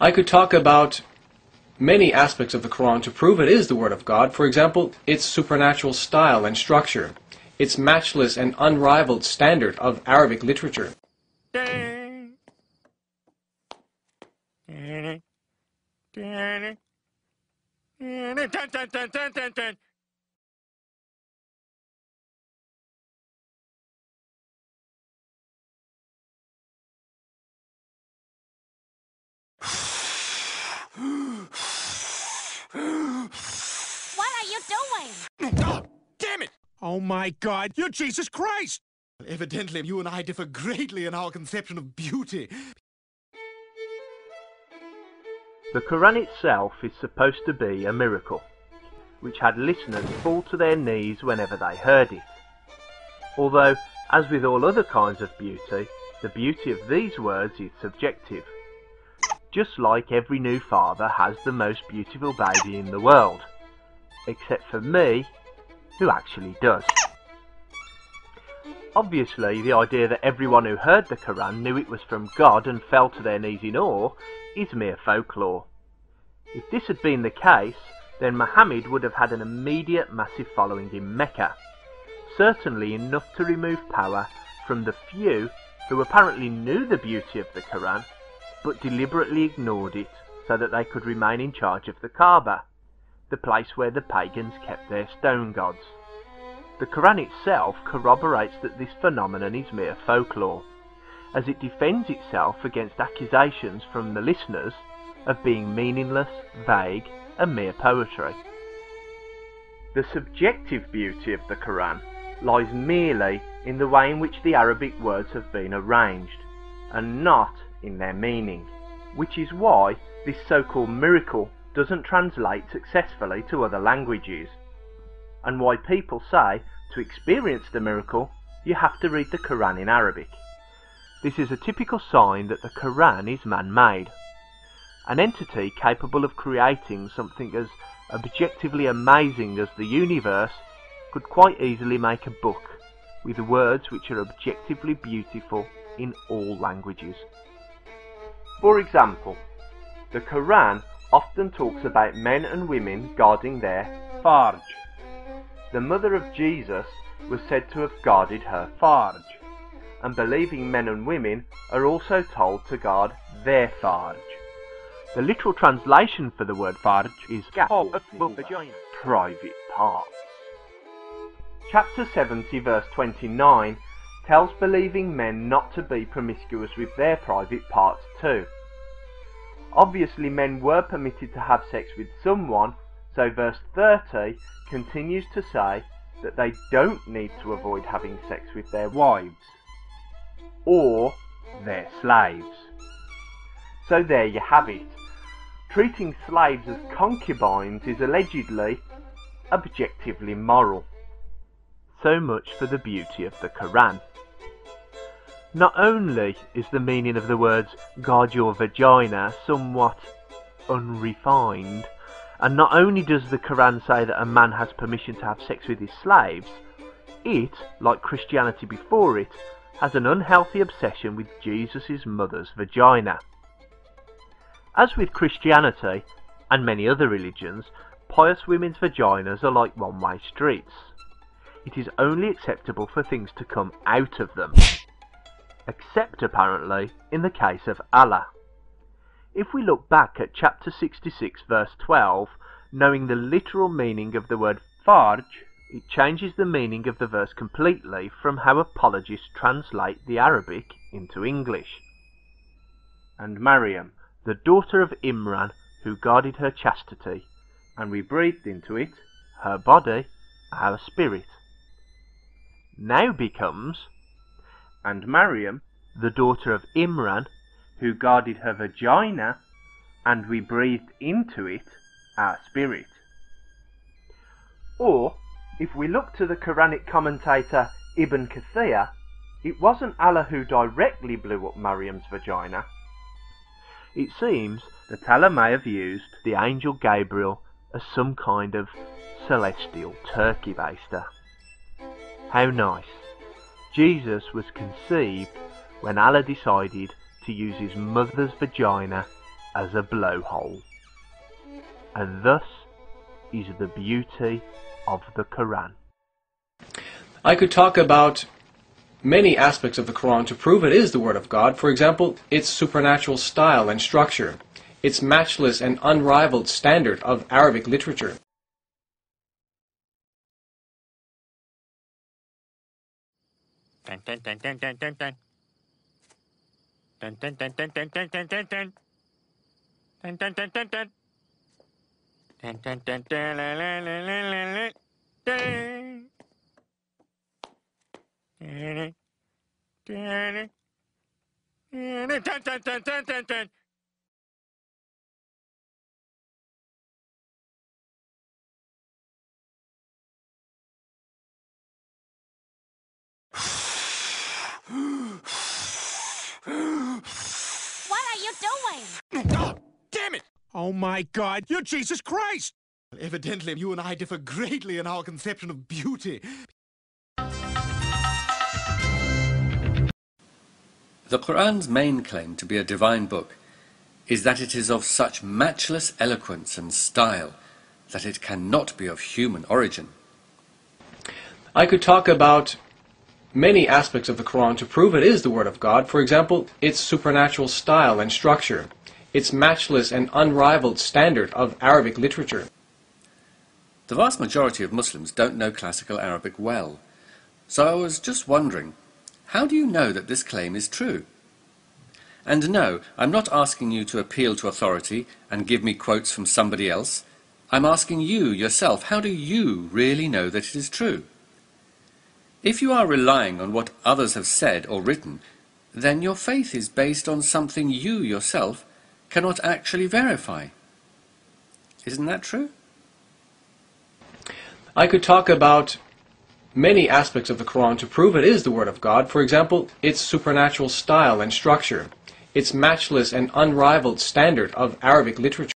I could talk about many aspects of the Qur'an to prove it is the Word of God. For example, its supernatural style and structure, its matchless and unrivaled standard of Arabic literature. What are you doing? Oh, damn it! Oh my God, you're Jesus Christ! Evidently, you and I differ greatly in our conception of beauty. The Qur'an itself is supposed to be a miracle, which had listeners fall to their knees whenever they heard it. Although, as with all other kinds of beauty, the beauty of these words is subjective. Just like every new father has the most beautiful baby in the world, except for me, who actually does. Obviously, the idea that everyone who heard the Qur'an knew it was from God and fell to their knees in awe is mere folklore. If this had been the case, then Muhammad would have had an immediate massive following in Mecca, certainly enough to remove power from the few who apparently knew the beauty of the Qur'an, but deliberately ignored it so that they could remain in charge of the Kaaba, the place where the pagans kept their stone gods. The Qur'an itself corroborates that this phenomenon is mere folklore, as it defends itself against accusations from the listeners of being meaningless, vague, and mere poetry. The subjective beauty of the Qur'an lies merely in the way in which the Arabic words have been arranged, and not in their meaning, which is why this so-called miracle doesn't translate successfully to other languages, and why people say to experience the miracle you have to read the Qur'an in Arabic. This is a typical sign that the Qur'an is man-made. An entity capable of creating something as objectively amazing as the universe could quite easily make a book with words which are objectively beautiful in all languages. For example, the Qur'an often talks about men and women guarding their farj. The mother of Jesus was said to have guarded her farj, and believing men and women are also told to guard their farj. The literal translation for the word farj is private parts. Chapter 70 verse 29 tells believing men not to be promiscuous with their private parts too. Obviously men were permitted to have sex with someone, so verse 30 continues to say that they don't need to avoid having sex with their wives or their slaves. So there you have it. Treating slaves as concubines is allegedly objectively moral. So much for the beauty of the Qur'an. Not only is the meaning of the words guard your vagina somewhat unrefined, and not only does the Qur'an say that a man has permission to have sex with his slaves, it, like Christianity before it, has an unhealthy obsession with Jesus' mother's vagina. As with Christianity and many other religions, pious women's vaginas are like one-way streets. It is only acceptable for things to come out of them, except apparently in the case of Allah. If we look back at chapter 66 verse 12, knowing the literal meaning of the word farj, it changes the meaning of the verse completely from how apologists translate the Arabic into English. And Maryam, the daughter of Imran, who guarded her chastity, and we breathed into it, her body, our spirit, now becomes, and Maryam, the daughter of Imran, who guarded her vagina, and we breathed into it, our spirit. Or, if we look to the Quranic commentator Ibn Kathir, it wasn't Allah who directly blew up Maryam's vagina. It seems that Allah may have used the angel Gabriel as some kind of celestial turkey baster. How nice. Jesus was conceived when Allah decided to use his mother's vagina as a blowhole. And thus is the beauty of the Qur'an. I could talk about many aspects of the Quran to prove it is the Word of God. For example, its supernatural style and structure, its matchless and unrivaled standard of Arabic literature. Dun, dun, dun, dun, dun, dun, dun. Dun, dun, dun, dun, dun, dun, dun, dun, dun. Dun, dun, dun, dun, dun. Dun, dun, dun, dun, la, la, la, la, la, la. Dun. Dun, dun, dun, dun, dun, dun, dun, dun, dun. What are you doing? Oh, damn it! Oh my God, you're Jesus Christ! Evidently, you and I differ greatly in our conception of beauty. The Qur'an's main claim to be a divine book is that it is of such matchless eloquence and style that it cannot be of human origin. I could talk about many aspects of the Quran to prove it is the Word of God. For example, its supernatural style and structure, its matchless and unrivaled standard of Arabic literature. The vast majority of Muslims don't know classical Arabic well, so I was just wondering, how do you know that this claim is true? And no, I'm not asking you to appeal to authority and give me quotes from somebody else. I'm asking you yourself, how do you really know that it is true? If you are relying on what others have said or written, then your faith is based on something you yourself cannot actually verify. Isn't that true? I could talk about many aspects of the Quran to prove it is the Word of God. For example, its supernatural style and structure, its matchless and unrivaled standard of Arabic literature.